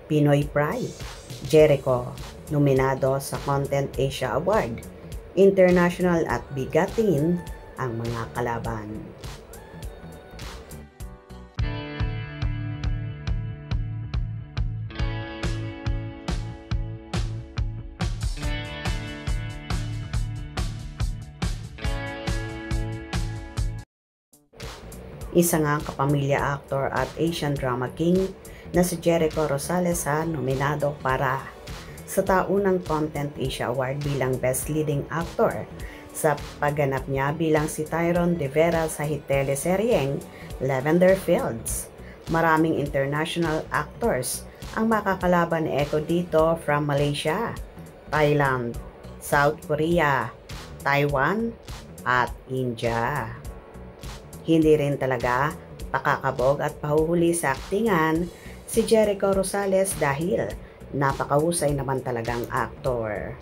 Pinoy Pride, Jericho, nominado sa Content Asia Award. International at bigatin ang mga kalaban. Isa nga ang kapamilya actor at Asian drama king na si Jericho Rosales nominado para sa taunang Content Asia Award bilang Best Leading Actor sa pagganap niya bilang si Tyrone De Vera sa hit teleseryeng Lavender Fields. Maraming international actors ang makakalaban ni Echo dito from Malaysia, Thailand, South Korea, Taiwan at India. Hindi rin talaga pakakabog at pahuhuli sa aktingan si Jericho Rosales dahil napakahusay naman talagang aktor.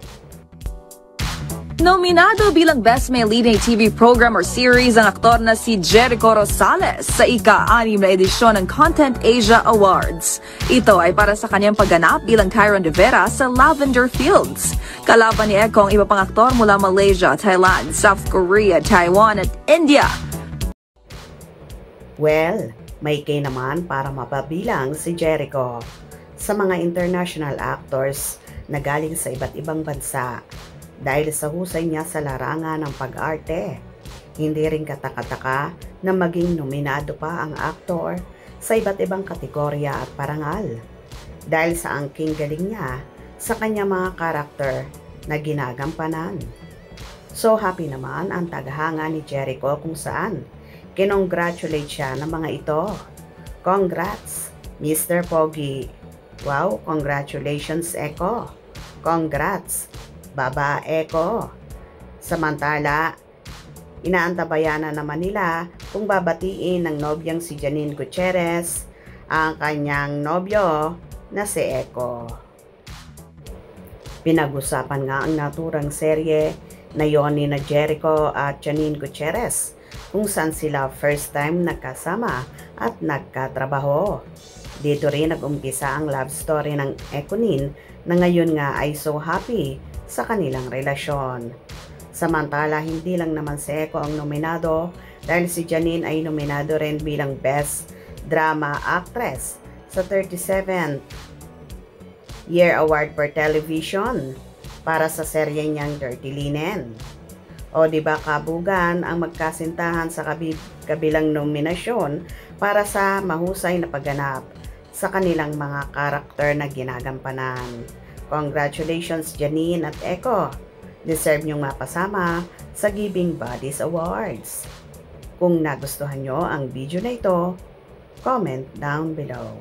Nominado bilang Best Male Leading TV Program or Series ang aktor na si Jericho Rosales sa ika-6 na edisyon ng Content Asia Awards. Ito ay para sa kanyang pagganap bilang Tyrone De Vera sa Lavender Fields. Kalaban ni Echo ang iba pang aktor mula Malaysia, Thailand, South Korea, Taiwan at India. Well, may kay naman para mapabilang si Jericho sa mga international actors na galing sa iba't ibang bansa dahil sa husay niya sa larangan ng pag-arte. Hindi rin katakataka na maging nominado pa ang aktor sa iba't ibang kategorya at parangal dahil sa angking galing niya sa kanyang mga karakter na ginagampanan. So happy naman ang taghanga ni Jericho kung saan kinongratulate siya ng mga ito. Congrats, Mr. Pogi. Wow, congratulations, Echo. Congrats, Baba Echo. Samantala, inaantabayan na naman nila kung babatiin ng nobyang si Janine Gutierrez ang kanyang nobyo na si Echo. Pinag-usapan nga ang naturang serye na yon ni Jericho at Janine Gutierrez kung saan sila first time nagkasama at nagkatrabaho. Dito rin nag-umpisa ang love story ng Econin na ngayon nga ay so happy sa kanilang relasyon. Samantala, hindi lang naman si Echo ang nominado dahil si Janine ay nominado rin bilang Best Drama Actress sa 37th Year Award for Television para sa serye niyang Dirty Linen. O diba kabugan ang magkasintahan sa kabilang nominasyon para sa mahusay na pagganap sa kanilang mga karakter na ginagampanan. Congratulations Janine at Echo! Deserve nyong mapasama sa Giving Bodies Awards. Kung nagustuhan nyo ang video na ito, comment down below.